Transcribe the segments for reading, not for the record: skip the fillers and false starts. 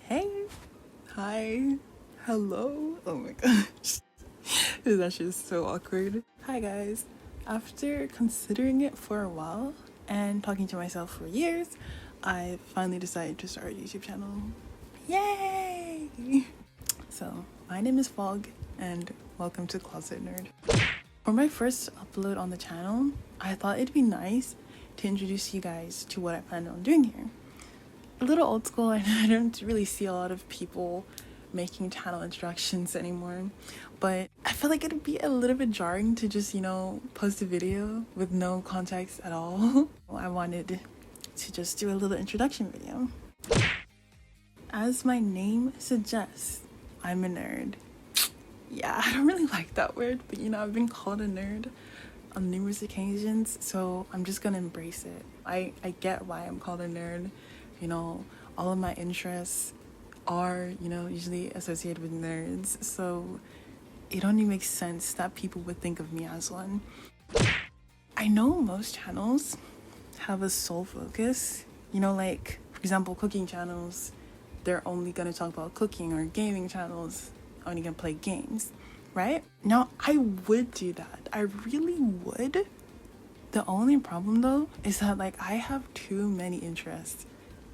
Hey, hi, hello. Oh my gosh, that shit is so awkward. Hi guys. After considering it for a while and talking to myself for years, I finally decided to start a YouTube channel. Yay! So, my name is Fog, and welcome to Closet Nerd. For my first upload on the channel, I thought it'd be nice to introduce you guys to what I plan on doing here. A little old school, and I don't really see a lot of people making channel introductions anymore, but I feel like it'd be a little bit jarring to just, post a video with no context at all. I wanted to just do a little introduction video. As my name suggests, I'm a nerd. Yeah, I don't really like that word, but I've been called a nerd on numerous occasions, so I'm just gonna embrace it. I get why I'm called a nerd. All of my interests are, usually associated with nerds, so it only makes sense that people would think of me as one. I know most channels have a sole focus, like, for example, cooking channels, they're only gonna talk about cooking, or gaming channels only gonna play games, right? Now, I would do that. I really would. The only problem, though, is that, I have too many interests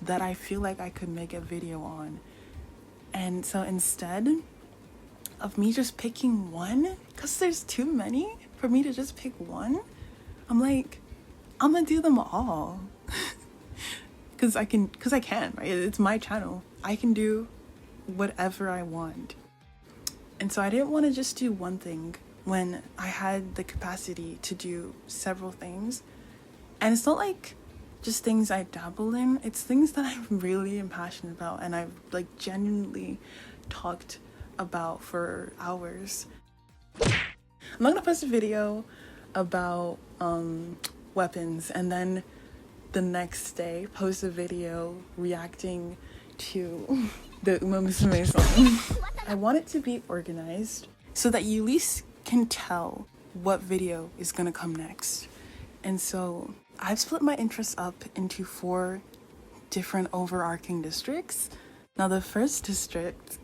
that I feel like I could make a video on. And so instead of me just picking one, because there's too many for me to just pick one, I'm gonna do them all. Because I can, right? It's my channel. I can do whatever I want. And so I didn't want to just do one thing when I had the capacity to do several things. And it's not like just things I dabble in, it's things that I really am passionate about and I've genuinely talked about for hours. I'm not gonna post a video about weapons and then the next day post a video reacting to the Uma Musume song. I want it to be organized so that you at least can tell what video is gonna come next. And so I've split my interests up into 4 different overarching districts. Now the first district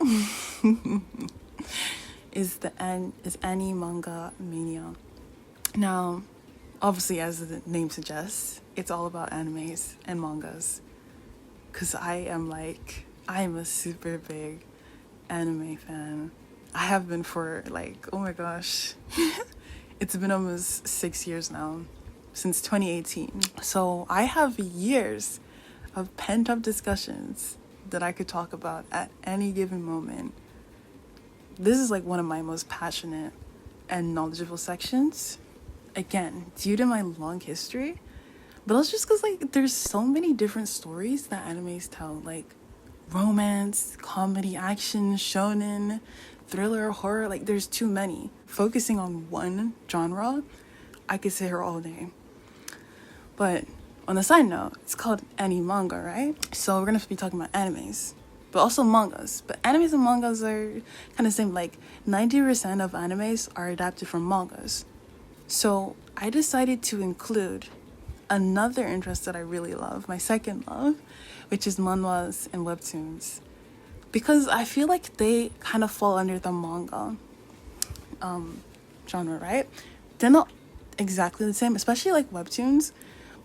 is anime manga mania. Now, obviously, as the name suggests, it's all about animes and mangas. Cause I am a super big anime fan. I have been for oh my gosh, it's been almost 6 years now. Since 2018. So I have years of pent-up discussions that I could talk about at any given moment. This is one of my most passionate and knowledgeable sections. Again, due to my long history, but also just because there's so many different stories that animes tell, romance, comedy, action, shonen, thriller, horror, there's too many. Focusing on one genre, I could sit here all day. But on the side note, it's called anime manga, right? So we're gonna be talking about animes, but also mangas. But animes and mangas are kind of the same. 90% of animes are adapted from mangas. So I decided to include another interest that I really love, my second love, which is manhwas and webtoons. Because I feel like they kind of fall under the manga genre, right? They're not exactly the same, especially webtoons.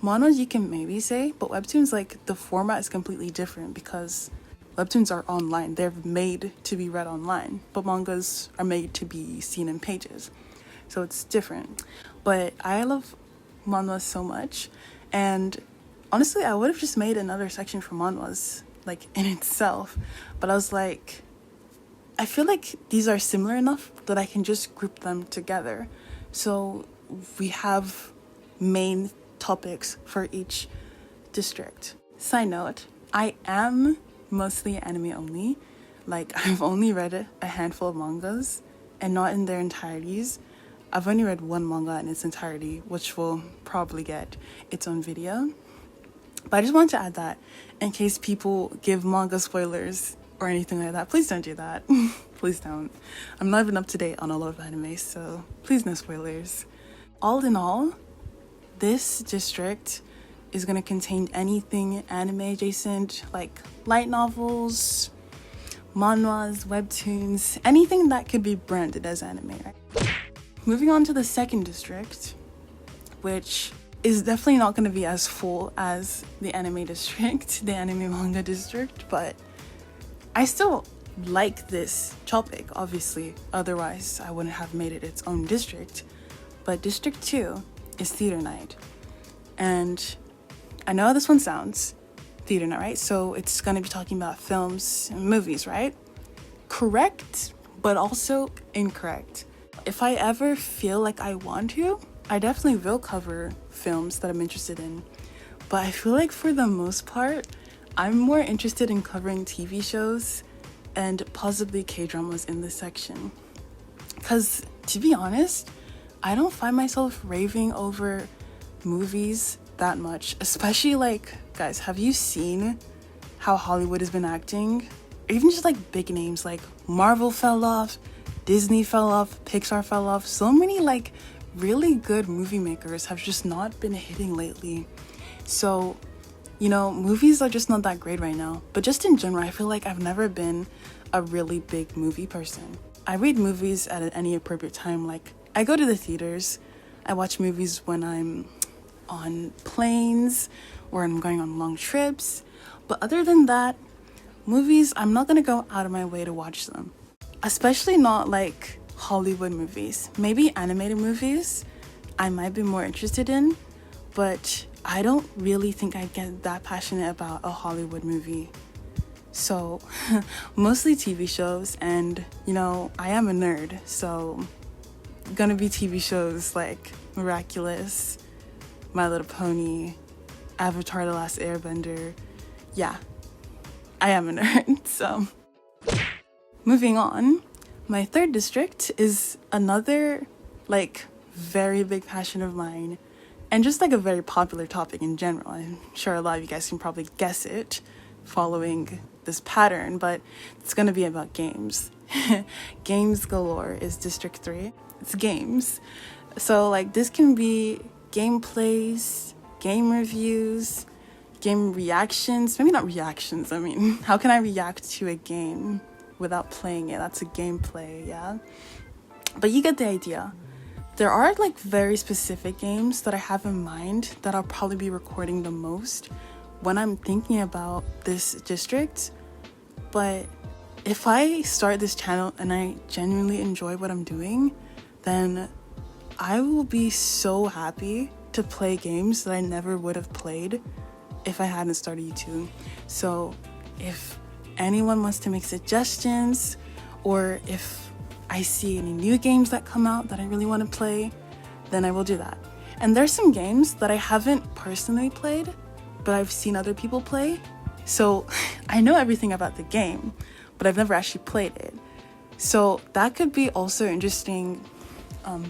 Manhwas you can maybe say, but webtoons, the format is completely different because webtoons are online. They're made to be read online, but mangas are made to be seen in pages. So it's different. But I love manhwas so much, and honestly, I would have just made another section for manhwas, in itself. But I was I feel like these are similar enough that I can just group them together. So we have main topics for each district. Side note, I am mostly anime only. I've only read a handful of mangas and not in their entireties. I've only read one manga in its entirety, which will probably get its own video. But I just wanted to add that in case people give manga spoilers or anything like that. Please don't do that. Please don't. I'm not even up to date on a lot of anime, so please no spoilers. All in all, this district is going to contain anything anime adjacent, light novels, manhwas, webtoons, anything that could be branded as anime, right? Moving on to the second district, which is definitely not going to be as full as the anime district, the anime manga district, but I still like this topic, obviously, otherwise I wouldn't have made it its own district. But District 2 is theater night. And I know how this one sounds, theater night, right? So it's going to be talking about films and movies, right? Correct, but also incorrect. If I ever feel like I want to, I definitely will cover films that I'm interested in. But I feel like for the most part, I'm more interested in covering TV shows and possibly K-dramas in this section. Because, to be honest, I don't find myself raving over movies that much. Especially, like, guys, have you seen how Hollywood has been acting? Even just, like, big names, like Marvel fell off, Disney fell off, Pixar fell off. So many, like, really good movie makers have just not been hitting lately. So, you know, movies are just not that great right now. But just in general, I feel like I've never been a really big movie person. I read movies at any appropriate time. Like, I go to the theaters. I watch movies when I'm on planes or I'm going on long trips. But other than that, movies, I'm not gonna go out of my way to watch them. Especially not like Hollywood movies. Maybe animated movies I might be more interested in, but I don't really think I get that passionate about a Hollywood movie. So, mostly TV shows, and, you know, I am a nerd, so gonna be TV shows like Miraculous, My Little Pony, Avatar: The Last Airbender. Yeah, I am a nerd, so. Moving on, my third district is another, like, very big passion of mine, and just like a very popular topic in general. I'm sure a lot of you guys can probably guess it following this pattern, but it's gonna be about games. Games galore is District 3. It's games. So, like, this can be gameplays, game reviews, game reactions. Maybe not reactions, I mean, how can I react to a game without playing it? That's a gameplay, yeah? But you get the idea. There are, like, very specific games that I have in mind that I'll probably be recording the most when I'm thinking about this district. But if I start this channel and I genuinely enjoy what I'm doing, then I will be so happy to play games that I never would have played if I hadn't started YouTube. So if anyone wants to make suggestions, or if I see any new games that come out that I really want to play, then I will do that. And there's some games that I haven't personally played, but I've seen other people play. So I know everything about the game, but I've never actually played it. So that could be also interesting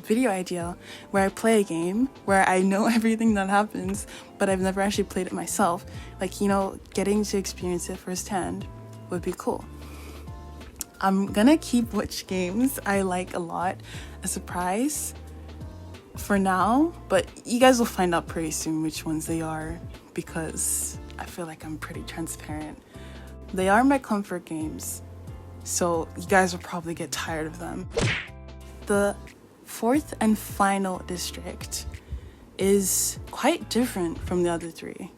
video idea where I play a game where I know everything that happens, but I've never actually played it myself. Like, you know, getting to experience it firsthand would be cool. I'm gonna keep which games I like a lot a surprise for now, but you guys will find out pretty soon which ones they are, because I feel like I'm pretty transparent. They are my comfort games, so you guys will probably get tired of them. The fourth and final district is quite different from the other three,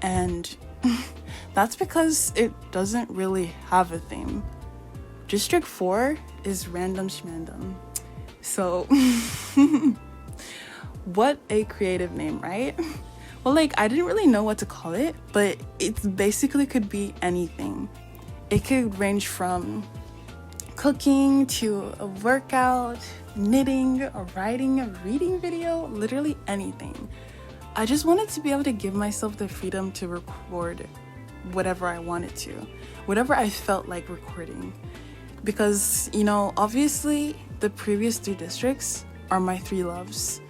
and that's because it doesn't really have a theme. District 4 is random schmandom. So, what a creative name, right? Well, like, I didn't really know what to call it, but it basically could be anything. It could range from cooking to a workout, knitting, a writing, a reading video, literally anything. I just wanted to be able to give myself the freedom to record whatever I wanted to, whatever I felt like recording. Because, you know, obviously the previous 3 districts are my 3 loves.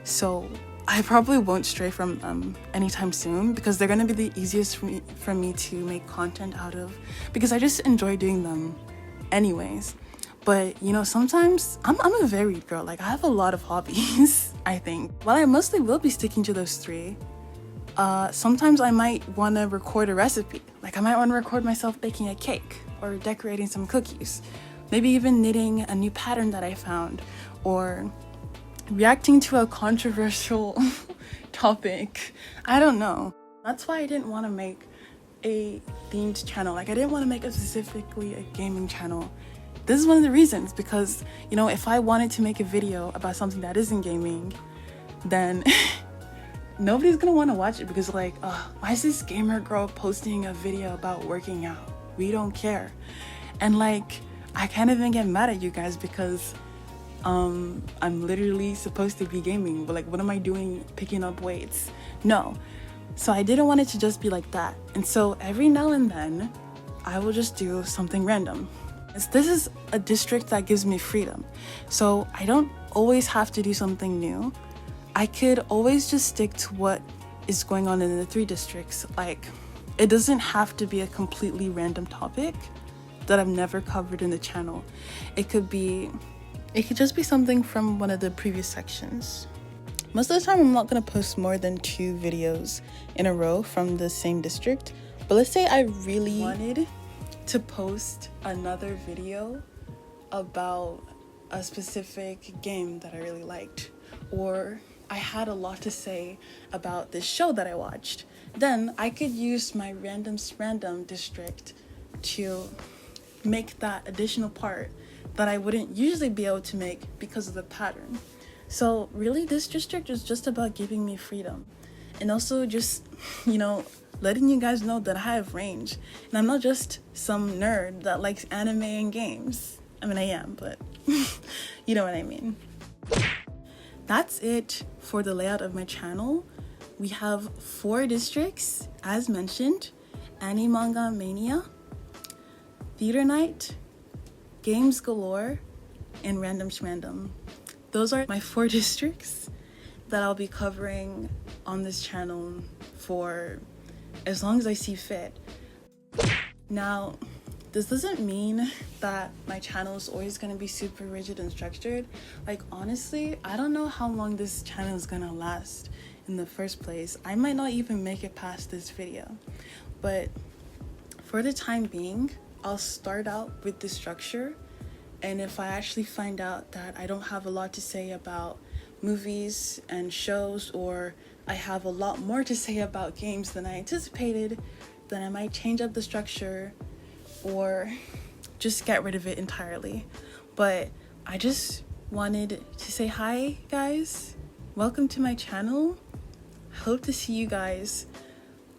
So I probably won't stray from them anytime soon, because they're going to be the easiest for me to make content out of, because I just enjoy doing them anyways. But, you know, sometimes I'm a varied girl. Like, I have a lot of hobbies, I think. While I mostly will be sticking to those 3, sometimes I might want to record a recipe. Like I might want to record myself baking a cake or decorating some cookies. Maybe even knitting a new pattern that I found, or reacting to a controversial topic. I don't know. That's why I didn't want to make a themed channel. Like I didn't want to make specifically a gaming channel. This is one of the reasons, because you know, if I wanted to make a video about something that isn't gaming, then nobody's gonna want to watch it, because like, why is this gamer girl posting a video about working out? We don't care. And like, I can't even get mad at you guys because I'm literally supposed to be gaming, but like, what am I doing picking up weights? No. So I didn't want it to just be like that. And so every now and then I will just do something random. This is a district that gives me freedom. So I don't always have to do something new. I could always just stick to what is going on in the 3 districts. Like, it doesn't have to be a completely random topic that I've never covered in the channel. It could just be something from one of the previous sections. Most of the time I'm not gonna post more than 2 videos in a row from the same district. But let's say I really wanted to post another video about a specific game that I really liked, or I had a lot to say about this show that I watched. Then I could use my random district to make that additional part that I wouldn't usually be able to make because of the pattern. So really, this district is just about giving me freedom, and also just, you know, letting you guys know that I have range, and I'm not just some nerd that likes anime and games. I mean, I am, but you know what I mean. That's it for the layout of my channel. We have 4 districts, as mentioned: Anime Manga Mania, Theater Night, Games Galore, and Random Schmandom. Those are my 4 districts that I'll be covering on this channel for as long as I see fit. Now, this doesn't mean that my channel is always going to be super rigid and structured. Like, honestly, I don't know how long this channel is going to last in the first place. I might not even make it past this video. But for the time being, I'll start out with the structure. And if I actually find out that I don't have a lot to say about movies and shows, or I have a lot more to say about games than I anticipated, then I might change up the structure or just get rid of it entirely. But I just wanted to say hi, guys. Welcome to my channel. I hope to see you guys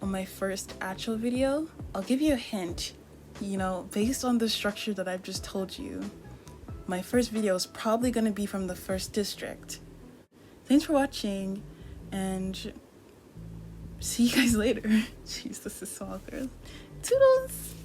on my first actual video. I'll give you a hint, you know, based on the structure that I've just told you. My first video is probably going to be from the 1st district. Thanks for watching, and see you guys later. Jeez, this is so awkward. Toodles!